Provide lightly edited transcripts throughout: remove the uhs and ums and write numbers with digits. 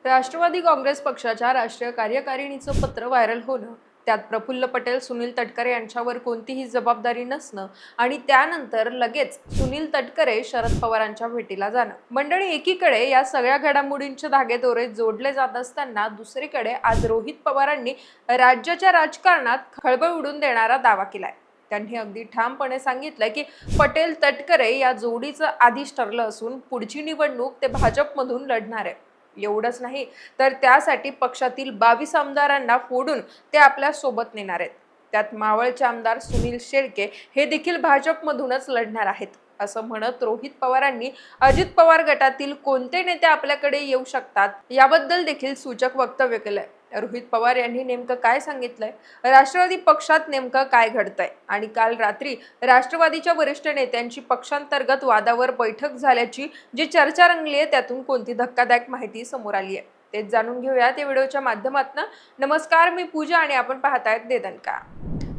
राष्ट्रवादी काँग्रेस पक्षाच्या राष्ट्रीय कार्यकारिणीचं पत्र व्हायरल होणं, त्यात प्रफुल्ल पटेल, सुनील तटकरे यांच्यावर कोणतीही जबाबदारी नसणं आणि त्यानंतर लगेच सुनील तटकरे शरद पवारांच्या भेटीला जाणं. मंडळी, एकीकडे या सगळ्या घडामोडींचे धागेदोरे जोडले जात असताना दुसरीकडे आज रोहित पवारांनी राज्याच्या राजकारणात खळबळ उडून देणारा दावा केलाय. त्यांनी अगदी ठामपणे सांगितलंय की पटेल तटकरे या जोडीचं आधीच ठरलं असून पुढची निवडणूक ते भाजपमधून लढणार आहे. एवढंच नाही तर त्यासाठी पक्षातील 22 आमदारांना फोडून ते आपल्या सोबत नेणार आहेत. त्यात मावळचे आमदार सुनील शेळके हे देखील भाजपमधूनच लढणार आहेत. असं म्हणत रोहित पवारांनी अजित पवार गटातील कोणते नेते आपल्याकडे येऊ शकतात याबद्दल देखील सूचक वक्तव्य केलंय. रोहित पवार यांनी नेमकं काय सांगितलंय, राष्ट्रवादी पक्षात नेमकं काय घडतंय आणि काल रात्री राष्ट्रवादीच्या वरिष्ठ नेत्यांची पक्षांतर्गत वादावर बैठक झाल्याची जी चर्चा रंगली आहे त्यातून कोणती धक्कादायक माहिती समोर आली आहे तेच जाणून घेऊयात या व्हिडिओच्या माध्यमातून. नमस्कार, मी पूजा आणि आपण पाहतायत दे दणका.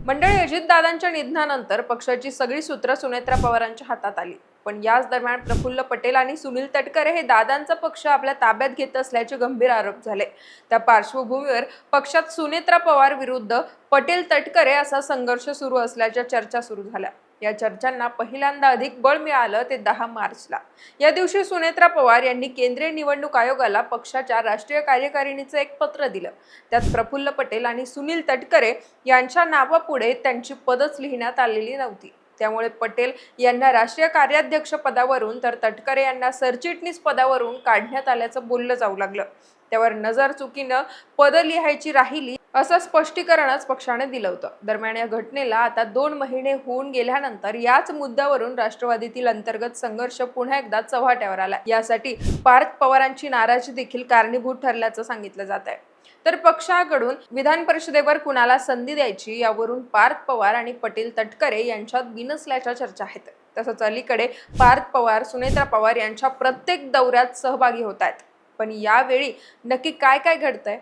मंडळी, अजितदादांच्या निधनानंतर पक्षाची सगळी सूत्र सुनेत्रा पवारांच्या हातात आली. पण याच दरम्यान प्रफुल्ल पटेल आणि सुनील तटकरे हे दादांचा पक्ष आपल्या ताब्यात घेत असल्याचे गंभीर आरोप झाले. त्या पार्श्वभूमीवर पक्षात सुनेत्रा पवार विरुद्ध पटेल तटकरे असा संघर्ष सुरू असल्याच्या चर्चा सुरू झाल्या. या चर्चांना पहिल्यांदा अधिक बळ मिळालं ते 10 मार्चला. या दिवशी सुनेत्रा पवार यांनी केंद्रीय निवडणूक आयोगाला पक्षाच्या राष्ट्रीय कार्यकारिणीचं एक पत्र दिलं. त्यात प्रफुल्ल पटेल आणि सुनील तटकरे यांच्या नावापुढे त्यांची पदच लिहिण्यात आलेली नव्हती. त्यामुळे पटेल यांना राष्ट्रीय कार्याध्यक्ष पदावरून तर तटकरे यांना सरचिटणीस पदावरून काढण्यात आल्याचं बोललं जाऊ लागलं. त्यावर नजर चुकीनं पद लिहायची राहिली असं स्पष्टीकरणच पक्षाने दिलं होतं. दरम्यान या घटनेला आता 2 महिने होऊन गेल्यानंतर याच मुद्द्यावरून राष्ट्रवादीतील अंतर्गत संघर्ष पुन्हा एकदा चव्हाट्यावर आला. यासाठी पार्थ पवारांची नाराजी देखील कारणीभूत ठरल्याचं सांगितलं जात आहे. तर पक्षाकडून विधान परिषदेवर कुणाला संधी द्यायची यावरून पार्थ पवार आणि पटेल तटकरे यांच्यात बिनसल्याच्या चर्चा आहेत. तसंच अलीकडे पार्थ पवार सुनेत्रा पवार यांच्या प्रत्येक दौऱ्यात सहभागी होत आहेत. पण यावेळी नक्की काय काय घडतंय,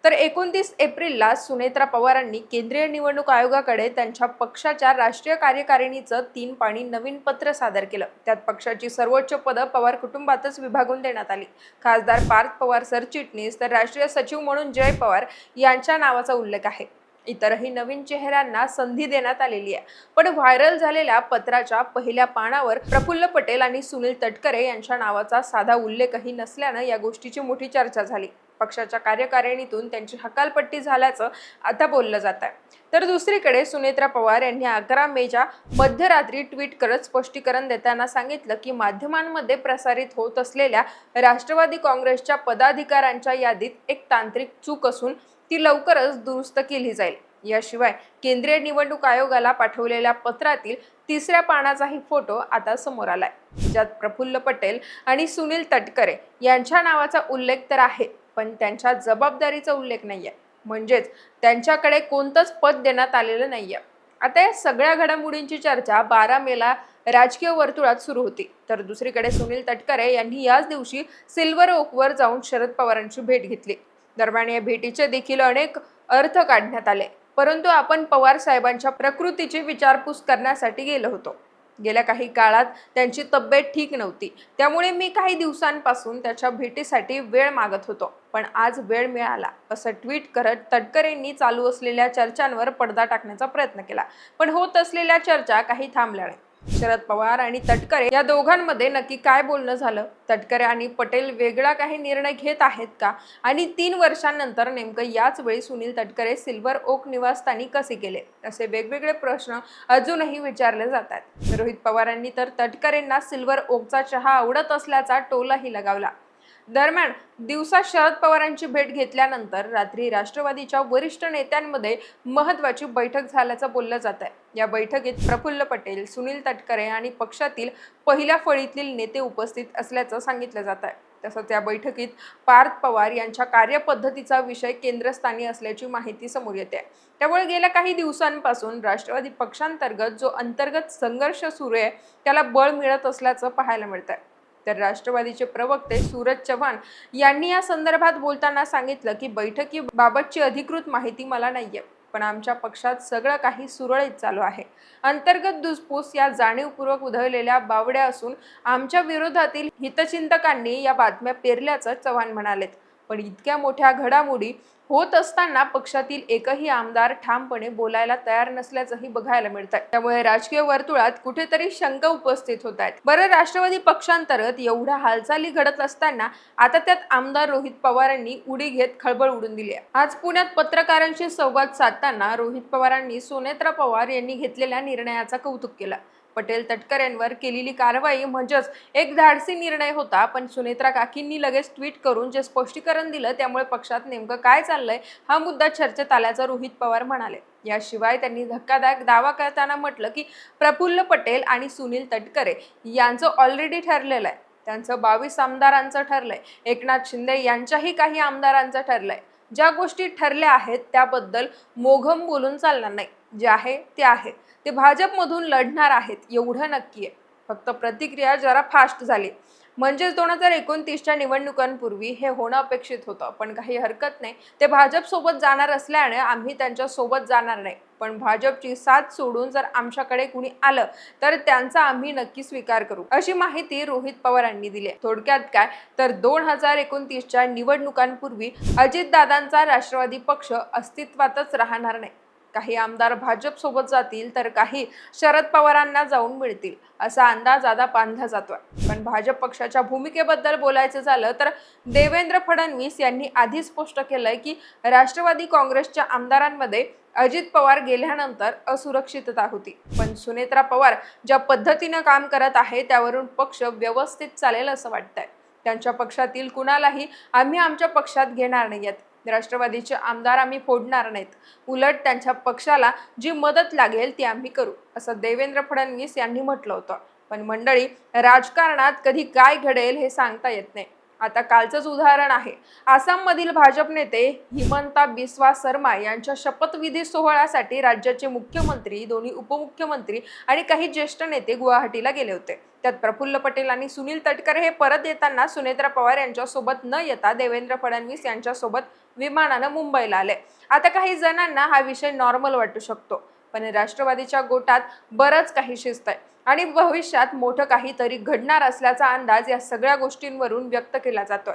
तर 29 एप्रिलला सुनेत्रा पवारांनी केंद्रीय निवडणूक आयोगाकडे त्यांच्या पक्षाच्या राष्ट्रीय कार्यकारिणीचं 3 पानी नवीन पत्र सादर केलं. त्यात पक्षाची सर्वोच्च पदं पवार कुटुंबातच विभागून देण्यात आली. खासदार पार्थ पवार सरचिटणीस तर राष्ट्रीय सचिव म्हणून जय पवार यांच्या नावाचा उल्लेख आहे. इतरही नवीन चेहऱ्यांना संधी देण्यात आलेली आहे. पण व्हायरल झालेल्या पत्राच्या पहिल्या पानावर प्रफुल्ल पटेल आणि सुनील तटकरे यांच्या नावाचा साधा उल्लेखही नसल्यानं या गोष्टीची मोठी चर्चा झाली. पक्षाच्या कार्यकारिणीतून त्यांची हकालपट्टी झाल्याचं आता बोललं जात आहे. तर दुसरीकडे सुनेत्रा पवार यांनी 11 मेच्या मध्यरात्री ट्विट करत स्पष्टीकरण देताना सांगितलं की माध्यमांमध्ये प्रसारित होत असलेल्या राष्ट्रवादी काँग्रेसच्या पदाधिकाऱ्यांच्या यादीत एक तांत्रिक चूक असून ती लवकरच दुरुस्त केली जाईल. याशिवाय केंद्रीय निवडणूक आयोगाला पाठवलेल्या पत्रातील 3ऱ्या पानाचाही फोटो आता समोर आलाय. ज्यात प्रफुल्ल पटेल आणि सुनील तटकरे यांच्या नावाचा उल्लेख तर आहे, पण त्यांच्या जबाबदारीचा उल्लेख नाहीये. म्हणजेच त्यांच्याकडे कोणतंच पद देण्यात आलेलं नाहीये. आता या सगळ्या घडामोडींची चर्चा 12 मेला राजकीय वर्तुळात सुरू होती. तर दुसरीकडे सुनील तटकरे यांनी याच दिवशी सिल्वर ओकवर जाऊन शरद पवारांची भेट घेतली. दरम्यान या भेटीचे देखील अनेक अर्थ काढण्यात आले. परंतु आपण पवार साहेबांच्या प्रकृतीची विचारपूस करण्यासाठी गेलो होतो. गेल्या काही काळात त्यांची तब्येत ठीक नव्हती, त्यामुळे मी काही दिवसांपासून त्याच्या भेटीसाठी वेळ मागत होतो, पण आज वेळ मिळाला असं ट्विट करत तटकरेंनी चालू असलेल्या चर्चांवर पडदा टाकण्याचा प्रयत्न केला. पण होत असलेल्या चर्चा काही थांबल्या नाही. शरद पवार आणि तटकरे या दोघांमध्ये नक्की काय बोलणं झालं, तटकरे आणि पटेल वेगळा काही निर्णय घेत आहेत का, आणि 3 वर्षांनंतर नेमकं याच वेळी सुनील तटकरे सिल्वर ओक निवासस्थानी कसे गेले, असे वेगवेगळे प्रश्न अजूनही विचारले जातात. रोहित पवारांनी तर तटकरेंना सिल्वर ओकचा चहा आवडत असल्याचा टोलाही लगावला. दरम्यान दिवसा शरद पवारांची भेट घेतल्यानंतर रात्री राष्ट्रवादीच्या वरिष्ठ नेत्यांमध्ये महत्त्वाची बैठक झाल्याचं बोललं जात आहे. या बैठकीत प्रफुल्ल पटेल, सुनील तटकरे आणि पक्षातील पहिल्या फळीतील नेते उपस्थित असल्याचं सांगितलं जात आहे. तसंच या बैठकीत पार्थ पवार यांच्या कार्यपद्धतीचा विषय केंद्रस्थानी असल्याची माहिती समोर येते. त्यामुळे गेल्या काही दिवसांपासून राष्ट्रवादी पक्षांतर्गत जो अंतर्गत संघर्ष सुरू आहे त्याला बळ मिळत असल्याचं पाहायला मिळतंय. तर राष्ट्रवादीचे प्रवक्ते सूरज चव्हाण यांनी या संदर्भात बोलताना सांगितलं की बैठकीबाबतची अधिकृत माहिती मला नाहीये, पण आमच्या पक्षात सगळं काही सुरळीत चालू आहे. अंतर्गत धुसफूस या जाणीवपूर्वक उधळलेल्या बावड्या असून आमच्या विरोधातील हितचिंतकांनी या बातम्या पेरल्याचं चव्हाण म्हणालेत. पण इतक्या मोठ्या घडामोडी होत असताना पक्षातील एकही आमदार ठामपणे बोलायला तयार नसल्याचंही बघायला मिळतंय. त्यामुळे राजकीय वर्तुळात कुठेतरी शंका उपस्थित होत आहेत. बरं, राष्ट्रवादी पक्षांतर्गत एवढ्या हालचाली घडत असताना आता त्यात आमदार रोहित पवारांनी उडी घेत खळबळ उडून दिली आहे. आज पुण्यात पत्रकारांशी संवाद साधताना रोहित पवारांनी सुनेत्रा पवार यांनी घेतलेल्या निर्णयाचं कौतुक केलं. पटेल तटकरेंवर केलेली कारवाई म्हणजेच एक धाडसी निर्णय होता, पण सुनेत्रा काकींनी लगेच ट्विट करून जे स्पष्टीकरण दिलं त्यामुळे पक्षात नेमकं काय चाललंय हा मुद्दा चर्चेत आल्याचं रोहित पवार म्हणाले. याशिवाय त्यांनी धक्कादायक दावा करताना म्हटलं की प्रफुल्ल पटेल आणि सुनील तटकरे यांचं ऑलरेडी ठरलेलं आहे. त्यांचं 22 आमदारांचं ठरलंय. एकनाथ शिंदे यांच्याही काही आमदारांचं ठरलंय. ज्या गोष्टी ठरल्या आहेत त्याबद्दल मोघम बोलून चालणार नाही. जे आहे ते आहे. ते भाजपमधून लढणार आहेत एवढं नक्की आहे. फक्त प्रतिक्रिया जरा फास्ट झाली. म्हणजेच 2029च्या निवडणुकांपूर्वी हे होणं अपेक्षित होतं, पण काही हरकत नाही. ते भाजप सोबत जाणार असल्याने आम्ही त्यांच्या सोबत जाणार नाही. पण भाजपची साथ सोडून जर आमच्याकडे कुणी आलं तर त्यांचा आम्ही नक्की स्वीकार करू, अशी माहिती रोहित पवारांनी दिली. थोडक्यात काय तर 2029च्या निवडणुकांपूर्वी अजितदादांचा राष्ट्रवादी पक्ष अस्तित्वातच राहणार नाही. काही आमदार भाजप सोबत जातील तर काही शरद पवारांना जाऊन मिळतील असा अंदाज आता बांधला जातोय. पण भाजप पक्षाच्या भूमिकेबद्दल बोलायचं झालं तर देवेंद्र फडणवीस यांनी आधी स्पष्ट केलंय की राष्ट्रवादी काँग्रेसच्या आमदारांमध्ये अजित पवार गेल्यानंतर असुरक्षितता होती, पण सुनेत्रा पवार ज्या पद्धतीनं काम करत आहे त्यावरून पक्ष व्यवस्थित चालेल असं वाटतंय. त्यांच्या पक्षातील कुणालाही आम्ही आमच्या पक्षात घेणार नाहीयेत. राष्ट्रवादीचे आमदार आम्ही फोडणार नाहीत. उलट त्यांच्या पक्षाला जी मदत लागेल ती आम्ही करू, असं देवेंद्र फडणवीस यांनी म्हटलं होतं. पण मंडळी, राजकारणात कधी काय घडेल हे सांगता येत नाही. आता कालचंच उदाहरण आहे. आसाममधील भाजप नेते हिमंता बिस्वा शर्मा यांच्या शपथविधी सोहळ्यासाठी राज्याचे मुख्यमंत्री, दोन्ही उपमुख्यमंत्री आणि काही ज्येष्ठ नेते गुवाहाटीला गेले होते. त्यात प्रफुल्ल पटेल आणि सुनील तटकरे हे परत येताना सुनेत्रा पवार यांच्यासोबत न येता देवेंद्र फडणवीस यांच्यासोबत विमानानं मुंबईला आले. आता काही जणांना हा विषय नॉर्मल वाटू शकतो, पण राष्ट्रवादीच्या गोटात बरंच काही शिस्त आहे आणि भविष्यात मोठं काहीतरी घडणार असल्याचा अंदाज या सगळ्या गोष्टींवरून व्यक्त केला जातोय.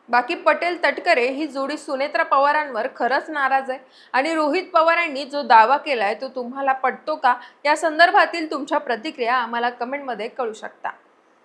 बाकी पटेल तटकरे ही जोडी सुनेत्रा पवारांवर खरंच नाराज आहे आणि रोहित पवारांनी जो दावा केलाय तो तुम्हाला पटतो का? या संदर्भातील तुमच्या प्रतिक्रिया आम्हाला कमेंटमध्ये कळू शकता.